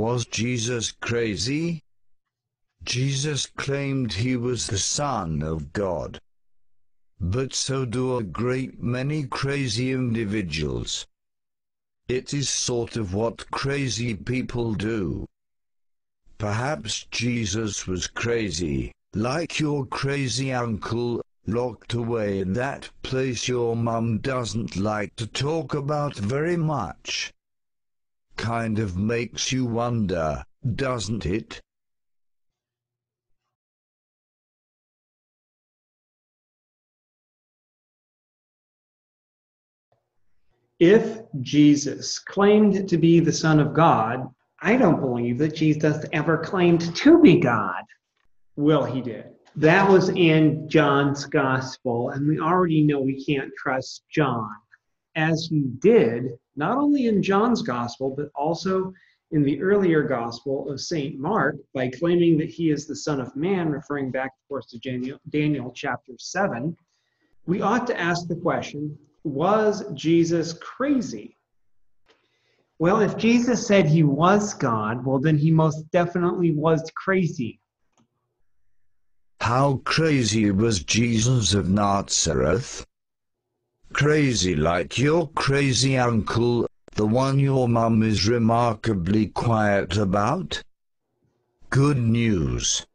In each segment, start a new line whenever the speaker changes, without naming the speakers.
Was Jesus crazy? Jesus claimed he was the Son of God. But so do a great many crazy individuals. It is sort of what crazy people do. Perhaps Jesus was crazy, like your crazy uncle, locked away in that place your mum doesn't like to talk about very much. Kind of makes you wonder, doesn't it?
If Jesus claimed to be the Son of God, I don't believe that Jesus ever claimed to be God. Well, he did. That was in John's Gospel, and we already know we can't trust John, as he did not only in John's Gospel, but also in the earlier Gospel of St. Mark by claiming that he is the Son of Man, referring back, of course, to Daniel chapter 7. We ought to ask the question, was Jesus crazy? Well, if Jesus said he was God, well, then he most definitely was crazy.
How crazy was Jesus of Nazareth? Crazy like your crazy uncle, the one your mum is remarkably quiet about? Good news.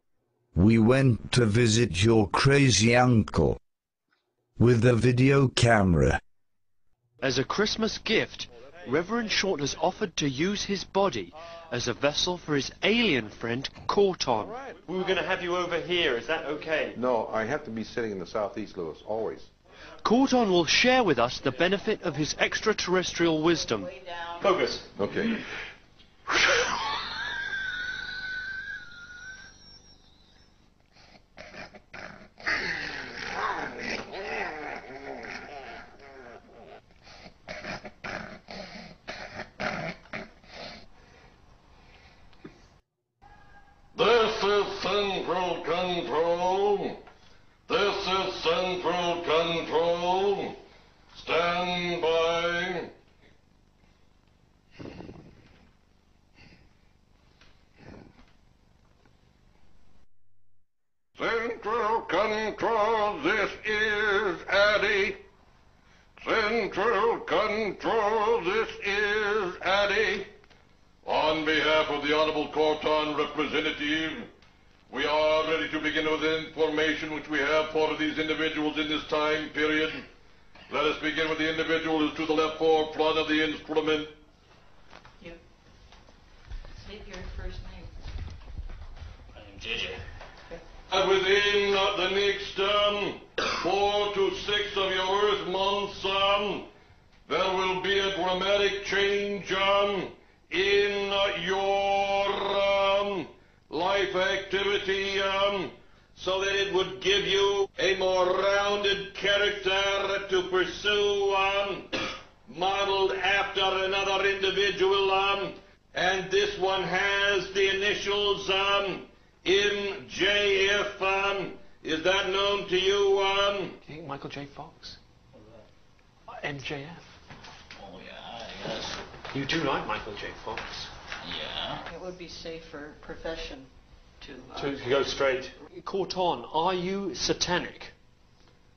We went to visit your crazy uncle with a video camera.
As a Christmas gift, Reverend Short has offered to use his body as a vessel for his alien friend, Corton. We were going to have you over here, is that okay?
No, I have to be sitting in the southeast, Lewis, always.
Corton will share with us the benefit of his extraterrestrial wisdom. Focus.
Okay.
This is Central Control. This is Central Control. Stand by. Central Control, this is Addy. Central Control, this is Addy. On behalf of the Honorable Corton Representative, we are ready to begin with the information which we have for these individuals in this time period. Let us begin with the individual who's to the left forefront of the instrument.
You state your first name.
My name's JJ. And within the next 4 to 6 of your Earth months, there will be a dramatic change in your life activity, so that it would give you a more rounded character to pursue, modeled after another individual, and this one has the initials MJF. Is that known to you?
You think Michael J. Fox? MJF?
Oh, yeah, I guess.
You do like Michael J. Fox.
Yeah.
It would be safer profession to
go straight. Corton, are you satanic?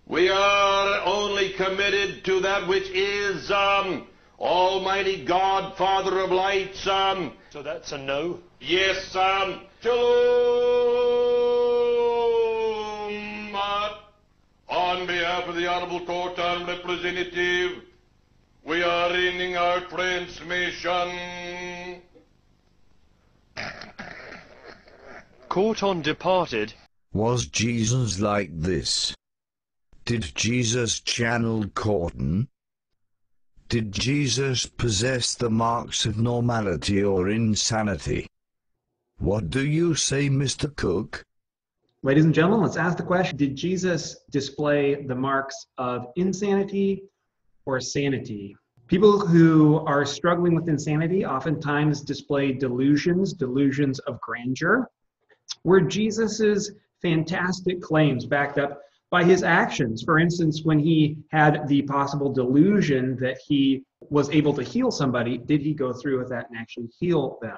We are only committed to that which is Almighty God, Father of lights.
So that's a no?
Yes, Shalom. On behalf of the Honorable Corton Representative, we are ending our transmission.
Corton departed.
Was Jesus like this? Did Jesus channel Corton? Did Jesus possess the marks of normality or insanity? What do you say, Mr. Cook?
Ladies and gentlemen, let's ask the question, did Jesus display the marks of insanity or sanity? People who are struggling with insanity oftentimes display delusions of grandeur, where Jesus's fantastic claims backed up by his actions. For instance, when he had the possible delusion that he was able to heal somebody, did he go through with that and actually heal them?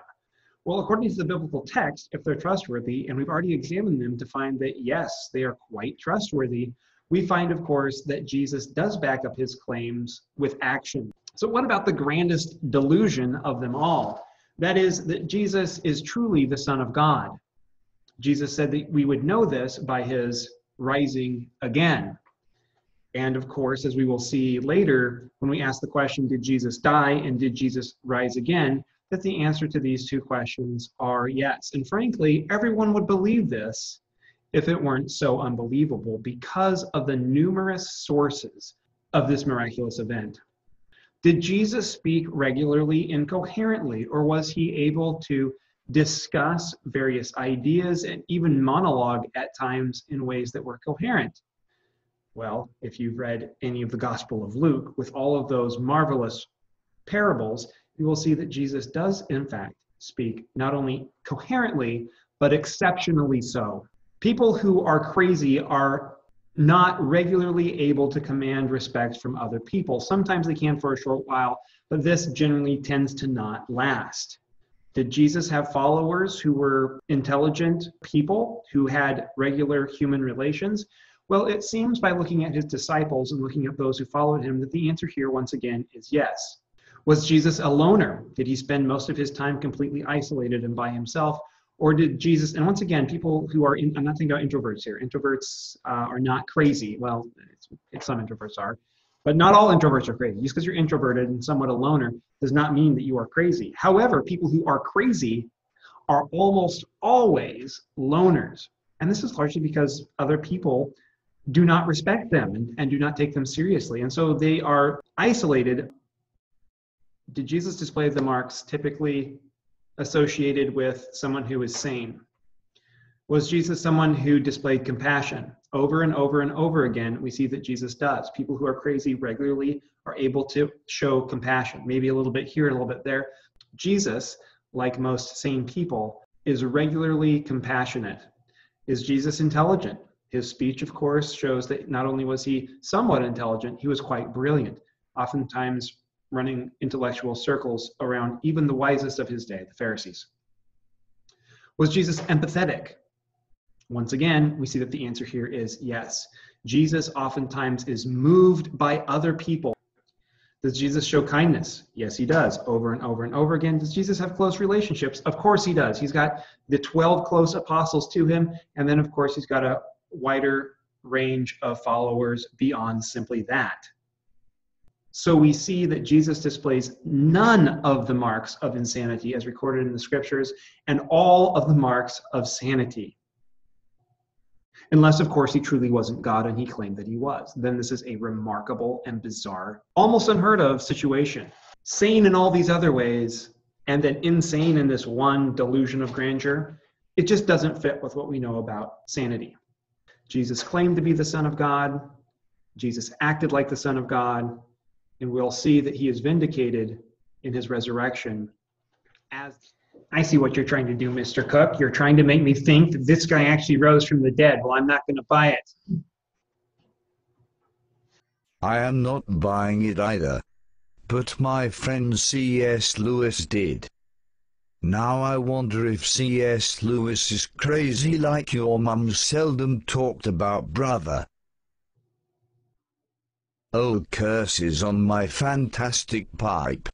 Well, according to the biblical text, if they're trustworthy, and we've already examined them to find that, yes, they are quite trustworthy, we find, of course, that Jesus does back up his claims with action. So what about the grandest delusion of them all? That is that Jesus is truly the Son of God. Jesus said that we would know this by his rising again. And of course, as we will see later, when we ask the question, did Jesus die and did Jesus rise again, that the answer to these two questions are yes. And frankly, everyone would believe this if it weren't so unbelievable because of the numerous sources of this miraculous event. Did Jesus speak regularly and coherently, or was he able to discuss various ideas and even monologue at times in ways that were coherent? Well, if you've read any of the Gospel of Luke, with all of those marvelous parables, you will see that Jesus does, in fact, speak not only coherently, but exceptionally so. People who are crazy are not regularly able to command respect from other people. Sometimes they can for a short while, but this generally tends to not last. Did Jesus have followers who were intelligent people who had regular human relations? Well, it seems by looking at his disciples and looking at those who followed him that the answer here once again is yes. Was Jesus a loner? Did he spend most of his time completely isolated and by himself? Or did Jesus, and once again, people who are, I'm not thinking about introverts here. Introverts are not crazy. Well, some introverts are, but not all introverts are crazy. Just because you're introverted and somewhat a loner does not mean that you are crazy. However, people who are crazy are almost always loners. And this is largely because other people do not respect them and do not take them seriously. And so they are isolated. Did Jesus display the marks typically associated with someone who is sane? Was Jesus someone who displayed compassion? Over and over and over again, we see that Jesus does. People who are crazy regularly are able to show compassion, maybe a little bit here, a little bit there. Jesus, like most sane people, is regularly compassionate. Is Jesus intelligent? His speech, of course, shows that not only was he somewhat intelligent, he was quite brilliant, oftentimes running intellectual circles around even the wisest of his day, the Pharisees. Was Jesus empathetic? Once again, we see that the answer here is yes. Jesus oftentimes is moved by other people. Does Jesus show kindness? Yes, he does, over and over and over again. Does Jesus have close relationships? Of course he does. He's got the 12 close apostles to him, and then, of course, he's got a wider range of followers beyond simply that. So we see that Jesus displays none of the marks of insanity as recorded in the scriptures and all of the marks of sanity. Unless, of course, he truly wasn't God and he claimed that he was. Then this is a remarkable and bizarre, almost unheard of situation. Sane in all these other ways, and then insane in this one delusion of grandeur. It just doesn't fit with what we know about sanity. Jesus claimed to be the Son of God. Jesus acted like the Son of God. And we'll see that he is vindicated in his resurrection. As I see what you're trying to do, Mr. Cook. You're trying to make me think that this guy actually rose from the dead. Well, I'm not going to buy it.
I am not buying it either. But my friend C.S. Lewis did. Now I wonder if C.S. Lewis is crazy like your mum seldom talked about, brother. Oh, curses on my fantastic pipe.